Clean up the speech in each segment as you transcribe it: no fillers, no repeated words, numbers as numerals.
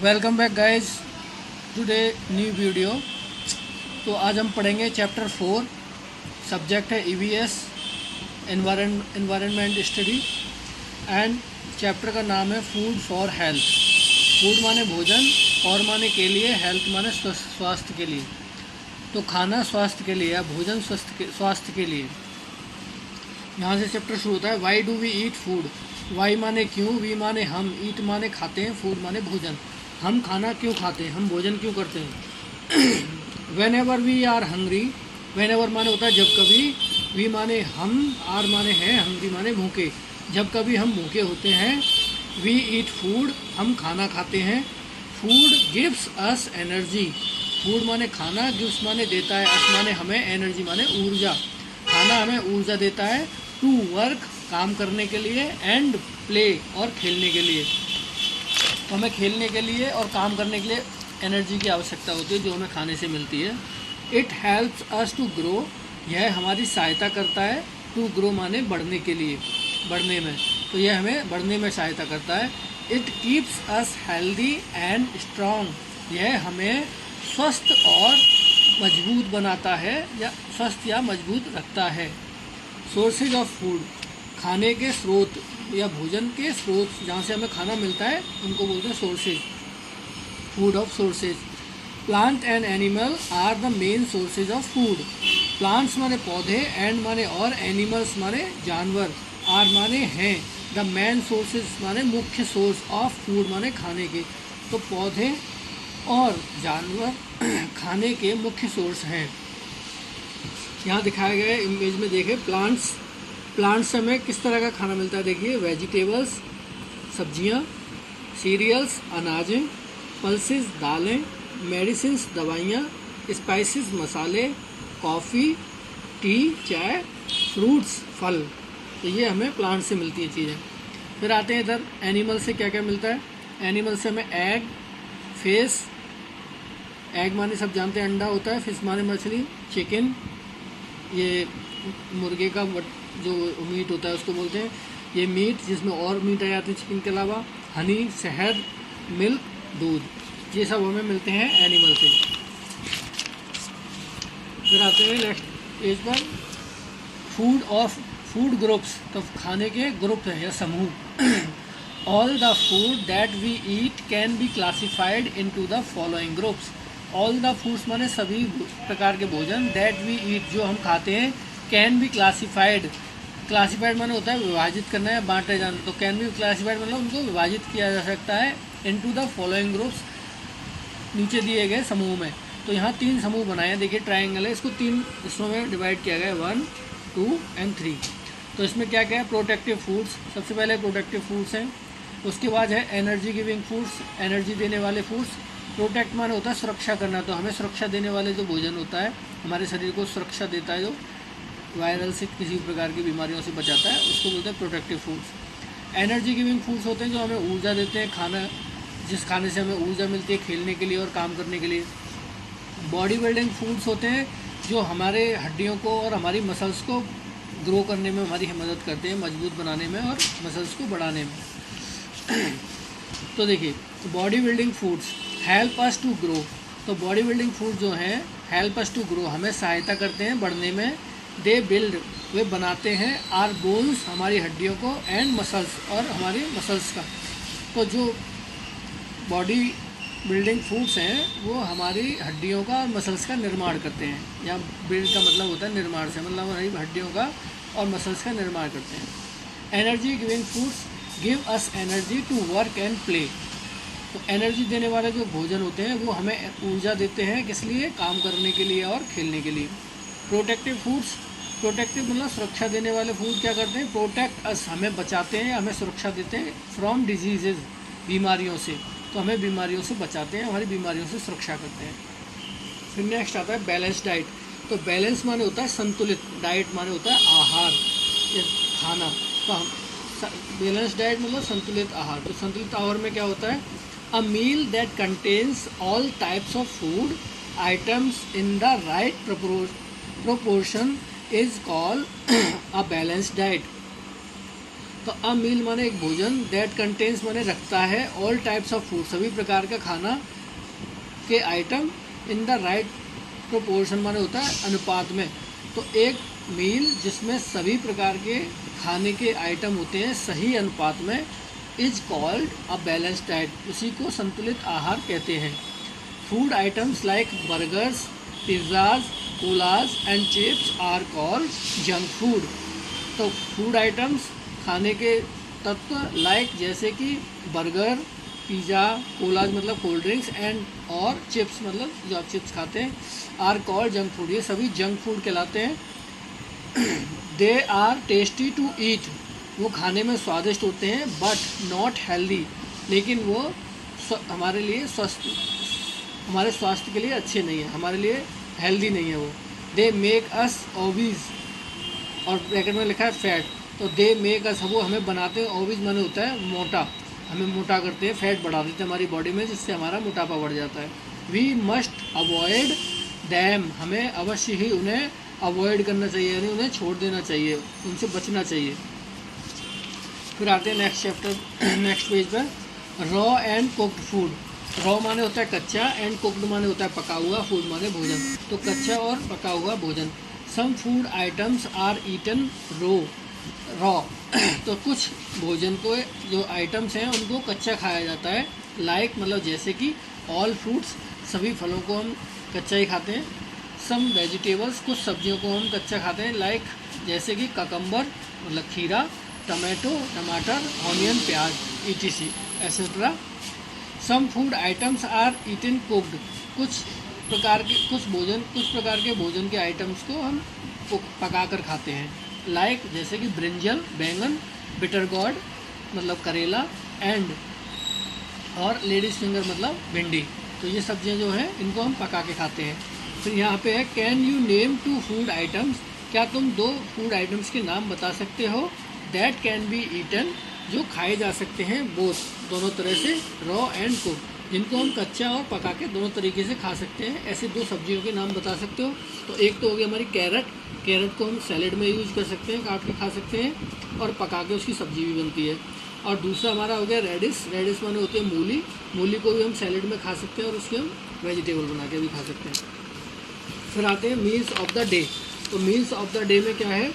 Welcome back guys today new video. तो आज हम पढ़ेंगे चैप्टर 4। सब्जेक्ट है EVS environment study and chapter का नाम है फूड फॉर हेल्थ। फूड माने भोजन और माने के लिए, हेल्थ माने स्वास्थ्य के लिए। तो खाना स्वास्थ्य के लिए या भोजन स्वास्थ्य के लिए। यहाँ से चैप्टर शुरू होता है। Why do we eat food. Why माने क्यों, वी माने हम, ईट माने खाते हैं, फूड माने भोजन। हम खाना क्यों खाते हैं, हम भोजन क्यों करते हैं। Whenever we are hungry. Whenever माने होता है जब कभी, वी माने हम, आर माने है, हंग्री माने भूखे। जब कभी हम भूखे होते हैं, वी ईट फूड, हम खाना खाते हैं। Food gives us energy. Food माने खाना, गिव्स माने देता है, अस माने हमें, एनर्जी माने ऊर्जा। खाना हमें ऊर्जा देता है। टू वर्क काम करने के लिए, एंड प्ले और खेलने के लिए। तो हमें खेलने के लिए और काम करने के लिए एनर्जी की आवश्यकता होती है जो हमें खाने से मिलती है। It helps us to grow. यह हमारी सहायता करता है। टू ग्रो माने बढ़ने के लिए, बढ़ने में। तो यह हमें बढ़ने में सहायता करता है। It keeps us healthy and strong. यह हमें स्वस्थ और मजबूत बनाता है या स्वस्थ या मजबूत रखता है। Sources of food. खाने के स्रोत या भोजन के स्रोत जहाँ से हमें खाना मिलता है उनको बोलते हैं sources. Food of sources. Plant and animal are the main sources of food. Plants माने पौधे, एंड माने और, एनिमल्स माने जानवर, आर माने हैं, द मेन सोर्सेज माने मुख्य सोर्स ऑफ फूड माने खाने के। तो पौधे और जानवर खाने के मुख्य सोर्स हैं। यहाँ दिखाया गया है इमेज में, देखें प्लांट्स से हमें किस तरह का खाना मिलता है। देखिए, वेजिटेबल्स सब्जियाँ, सीरियल्स अनाजें, पल्सेस दालें, मेडिसिन्स दवाइयाँ, स्पाइसेस मसाले, कॉफ़ी टी चाय, फ्रूट्स फल। तो ये हमें प्लांट से मिलती हैं चीज़ें। फिर आते हैं इधर एनिमल से क्या क्या मिलता है। एनिमल से हमें एग, फिश, एग माने सब जानते हैं अंडा होता है, फिश माने मछली, चिकन ये मुर्गे का जो मीट होता है उसको बोलते हैं, ये मीट जिसमें और मीट आ जाते हैं चिकन के अलावा, हनी शहद, मिल्क दूध, ये सब हमें मिलते हैं एनिमल से। फिर आते हैं नेक्स्ट पेज पर फूड ग्रुप्स। तो खाने के ग्रुप हैं या समूह। All the food that we eat can be classified into the following groups. All the foods माने सभी प्रकार के भोजन, दैट वी ईट जो हम खाते हैं, कैन बी क्लासिफाइड। क्लासिफाइड माने होता है विभाजित करना या बांटे जाना। तो कैन बी क्लासिफाइड मतलब उनको विभाजित किया जा सकता है इनटू द फॉलोइंग ग्रुप्स, नीचे दिए गए समूह में। तो यहाँ 3 समूह बनाए हैं। देखिए ट्राइंगल है, इसको 3 हिस्सों में डिवाइड किया गया है, 1, 2 एंड 3। तो इसमें क्या क्या है, प्रोटेक्टिव फूड्स। सबसे पहले प्रोटेक्टिव फूड्स हैं। उसके बाद है एनर्जी गिविंग फूड्स, एनर्जी देने वाले फूड्स। प्रोटेक्ट माने होता है सुरक्षा करना। तो हमें सुरक्षा देने वाले जो भोजन होता है, हमारे शरीर को सुरक्षा देता है, जो वायरल से किसी प्रकार की बीमारियों से बचाता है, उसको बोलते हैं protective foods. Energy giving foods होते हैं जो हमें ऊर्जा देते हैं, खाना जिस खाने से हमें ऊर्जा मिलती है खेलने के लिए और काम करने के लिए। बॉडी बिल्डिंग फूड्स होते हैं जो हमारे हड्डियों को और हमारी मसल्स को ग्रो करने में हमारी मदद करते हैं, मजबूत बनाने में और मसल्स को बढ़ाने में। तो देखिए, body building foods help us to grow. तो बॉडी बिल्डिंग फूड जो हैं हेल्प अस टू ग्रो, हमें सहायता करते हैं बढ़ने में। दे बिल्ड, वे बनाते हैं, आर बोन्स हमारी हड्डियों को, एंड मसल्स और हमारी मसल्स का। तो जो बॉडी बिल्डिंग फूड्स हैं वो हमारी हड्डियों का और मसल्स का निर्माण करते हैं। यहाँ बिल्ड का मतलब होता है निर्माण से, मतलब हमारी हड्डियों का और मसल्स का निर्माण करते हैं। Energy giving foods give us energy to work and play. तो एनर्जी देने वाले जो भोजन होते हैं वो हमें ऊर्जा देते हैं, किस लिए, काम करने के लिए और खेलने के लिए। प्रोटेक्टिव फूड्स, प्रोटेक्टिव मतलब सुरक्षा देने वाले फूड क्या करते हैं, प्रोटेक्ट अस, हमें बचाते हैं, हमें सुरक्षा देते हैं, फ्रॉम डिजीजेज, बीमारियों से। तो हमें बीमारियों से बचाते हैं, हमारी बीमारियों से सुरक्षा करते हैं। फिर नेक्स्ट आता है बैलेंस डाइट। तो बैलेंस माने होता है संतुलित, डाइट माने होता है आहार या खाना। तो हम बैलेंस डाइट मतलब संतुलित आहार। तो संतुलित आहार में क्या होता है, a meal that contains all types of food items in the right proportion is called a balanced diet। तो अ मील माने एक भोजन, दैट कंटेन्स माने रखता है ऑल टाइप्स ऑफ फूड, सभी प्रकार का खाना के item, in the right proportion माने होता है अनुपात में। तो एक मील जिसमें सभी प्रकार के खाने के आइटम होते हैं सही अनुपात में, is called a balanced diet, उसी को संतुलित आहार कहते हैं। Food items like burgers, pizzas, colas and chips are called junk food. तो फूड आइटम्स खाने के तत्व लाइक जैसे कि बर्गर, पिज़्ज़ा, कोलाज मतलब कोल्ड ड्रिंक्स एंड और चिप्स मतलब जो आप चिप्स खाते हैं, आर कॉल्ड जंक फूड, ये सभी जंक फूड कहलाते हैं। They are tasty to eat, वो खाने में स्वादिष्ट होते हैं, बट नॉट हेल्दी, लेकिन वो हमारे लिए हमारे स्वास्थ्य के लिए अच्छे नहीं है, हमारे लिए हेल्दी नहीं है वो। दे मेक अस ओबीज, और ब्रैकेट में लिखा है फैट, तो दे मेक अस, वो हमें बनाते हैं, ओबीज माने होता है मोटा, हमें मोटा करते हैं, फैट बढ़ा देते हैं हमारी बॉडी में, जिससे हमारा मोटापा बढ़ जाता है। वी मस्ट अवॉइड दैम, हमें अवश्य ही उन्हें अवॉइड करना चाहिए, यानी उन्हें छोड़ देना चाहिए, उनसे बचना चाहिए। फिर आते हैं नेक्स्ट चैप्टर, नेक्स्ट पेज पर, raw and cooked food. Raw माने होता है कच्चा, एंड कुक्ड माने होता है पका हुआ, फूड माने भोजन, तो कच्चा और पका हुआ भोजन। Some food items are eaten raw, तो कुछ भोजन को जो आइटम्स हैं उनको कच्चा खाया जाता है, लाइक मतलब जैसे कि ऑल फ्रूट्स, सभी फलों को हम कच्चा ही खाते हैं। सम वेजिटेबल्स, कुछ सब्जियों को हम कच्चा खाते हैं, लाइक जैसे कि ककम्बर मतलब खीरा, टमाटो टमाटर, ऑनियन प्याज, etc etcetera. Some food items are eaten cooked, कुछ प्रकार के भोजन के आइटम्स को हम पका कर खाते हैं, लाइक जैसे कि ब्रिंजल बैंगन, बिटर गॉर्ड मतलब करेला, एंड और लेडीज फिंगर मतलब भिंडी। तो ये सब्जियां जो हैं इनको हम पका के खाते हैं। फिर यहाँ पे है can you name 2 food items, क्या तुम 2 फूड आइटम्स के नाम बता सकते हो, दैट कैन बी ईटन, जो खाए जा सकते हैं, बोथ दोनों तरह से, रॉ एंड कुक, जिनको हम कच्चा और पका के दोनों तरीके से खा सकते हैं। ऐसे 2 सब्जियों के नाम बता सकते हो। तो एक तो हो गई हमारी कैरेट, कैरेट को हम सैलेड में यूज़ कर सकते हैं, काट के खा सकते हैं, और पका के उसकी सब्जी भी बनती है। और दूसरा हमारा हो गया रेडिस, रेडिस माने होती है मूली, मूली को भी हम सैलेड में खा सकते हैं और उसकी हम वेजिटेबल बना के भी खा सकते हैं। फिर आते हैं मील्स ऑफ द डे। तो मील्स ऑफ द डे में क्या है,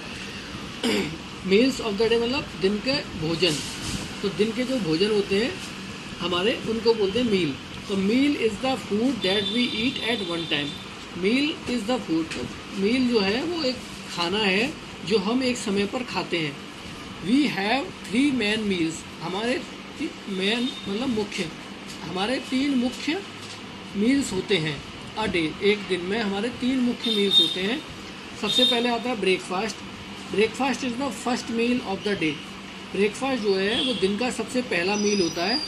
मील्स ऑफ द डे मतलब दिन के भोजन। तो दिन के जो भोजन होते हैं हमारे, उनको बोलते हैं मील। तो meal is the food that we eat at one time, meal is the food, तो मील जो है वो एक खाना है जो हम एक समय पर खाते हैं। वी हैव 3 मेन मील्स, हमारे मेन मतलब मुख्य, हमारे 3 मुख्य मील्स होते हैं अ डे, एक दिन में हमारे 3 मुख्य मील्स होते हैं। सबसे पहले आता है breakfast. Breakfast is the first meal of the day, breakfast जो है वो दिन का सबसे पहला मील होता है।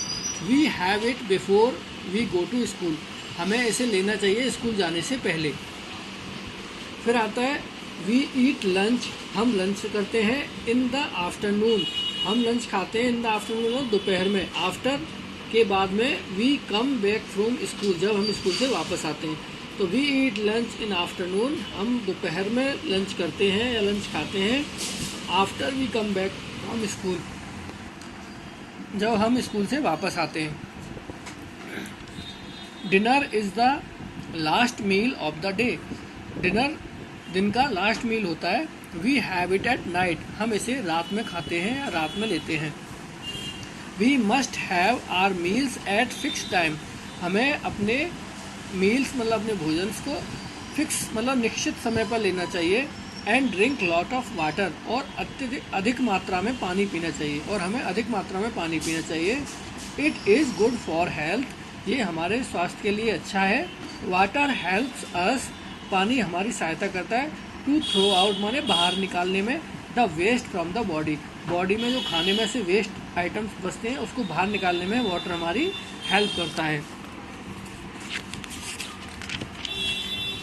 We have it before we go to school, हमें इसे लेना चाहिए स्कूल जाने से पहले। फिर आता है वी ईट लंच, हम लंच करते हैं इन द आफ्टरनून, हम लंच खाते हैं इन द आफ्टरनून और दोपहर में, आफ्टर के बाद में we come back from school, जब हम स्कूल से वापस आते हैं। तो we eat lunch in afternoon, हम दोपहर में लंच करते हैं या लंच खाते हैं, after we come back from school, जब हम स्कूल से वापस आते हैं। Dinner is the last meal of the day, dinner दिन का लास्ट मील होता है। We have it at night, हम इसे रात में खाते हैं या रात में लेते हैं। We must have our meals at fix time, हमें अपने मील्स मतलब अपने भोजन को फिक्स मतलब निश्चित समय पर लेना चाहिए। And drink lot of water, और अधिक मात्रा में पानी पीना चाहिए, और हमें अधिक मात्रा में पानी पीना चाहिए। It is good for health, ये हमारे स्वास्थ्य के लिए अच्छा है। वाटर हेल्प्स अस, पानी हमारी सहायता करता है। टू थ्रो आउट माने बाहर निकालने में, the waste from the body, body में जो खाने में से वेस्ट आइटम्स बचते हैं उसको बाहर निकालने में वाटर हमारी हेल्प करता है।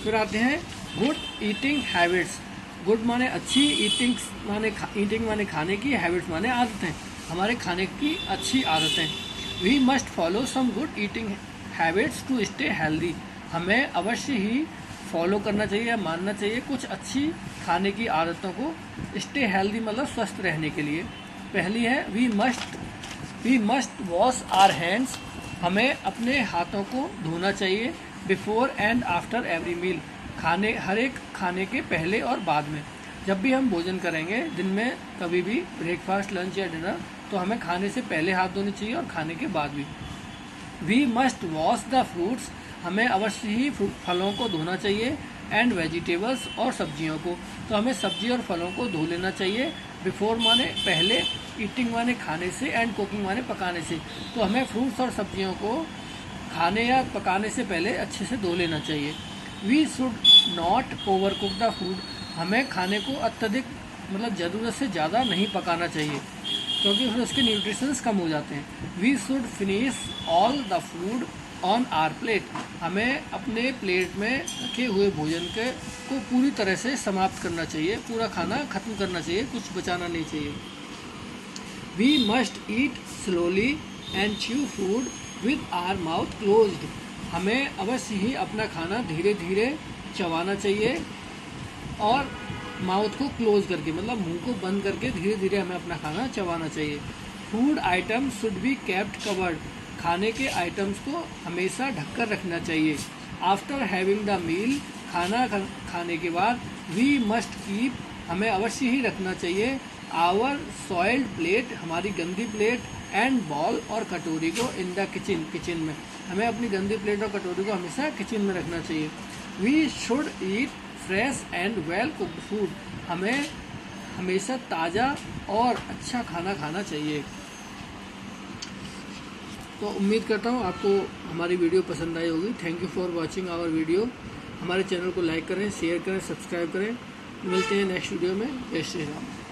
फिर आते हैं गुड ईटिंग हैबिट्स। गुड माने अच्छी, ईटिंग माने खाने की, हैबिट्स माने आदतें, हमारे खाने की अच्छी आदतें। We must follow some good eating habits to stay healthy, हमें अवश्य ही फॉलो करना चाहिए या मानना चाहिए कुछ अच्छी खाने की आदतों को, स्टे हेल्दी मतलब स्वस्थ रहने के लिए। पहली है we must wash our hands. हमें अपने हाथों को धोना चाहिए before and after every meal. हर एक खाने के पहले और बाद में। जब भी हम भोजन करेंगे दिन में कभी भी ब्रेकफास्ट, लंच या डिनर, तो हमें खाने से पहले हाथ धोने चाहिए और खाने के बाद भी। We must wash the fruits. हमें अवश्य ही फलों को धोना चाहिए एंड वेजिटेबल्स और सब्जियों को। तो हमें सब्जी और फलों को धो लेना चाहिए। बिफोर माने पहले, ईटिंग माने खाने से, एंड कुकिंग माने पकाने से। तो हमें फ्रूट्स और सब्जियों को खाने या पकाने से पहले अच्छे से धो लेना चाहिए। We should not overcook the food. हमें खाने को अत्यधिक ज़रूरत से ज़्यादा नहीं पकाना चाहिए, क्योंकि फिर उसके न्यूट्रिशंस कम हो जाते हैं। We should finish all the food on our plate. हमें अपने प्लेट में रखे हुए भोजन को पूरी तरह से समाप्त करना चाहिए, पूरा खाना ख़त्म करना चाहिए, कुछ बचाना नहीं चाहिए। We must eat slowly and chew food with our mouth closed. हमें अवश्य ही अपना खाना धीरे धीरे चबाना चाहिए और माउथ को क्लोज करके, मुंह को बंद करके धीरे धीरे हमें अपना खाना चबाना चाहिए। Food items should be kept covered. खाने के आइटम्स को हमेशा ढककर रखना चाहिए। आफ्टर हैविंग द मील, खाना खाने के बाद वी मस्ट कीप, हमें अवश्य ही रखना चाहिए आवर सॉइल्ड प्लेट, हमारी गंदी प्लेट, एंड बॉल और कटोरी को इन द किचन में। हमें अपनी गंदी प्लेट और कटोरी को हमेशा किचन में रखना चाहिए। We should eat fresh and well cooked food. हमें हमेशा ताज़ा और अच्छा खाना खाना चाहिए। तो उम्मीद करता हूँ आपको हमारी वीडियो पसंद आई होगी। Thank you for watching our video. हमारे चैनल को लाइक करें, शेयर करें, सब्सक्राइब करें। मिलते हैं नेक्स्ट वीडियो में। जय श्री राम।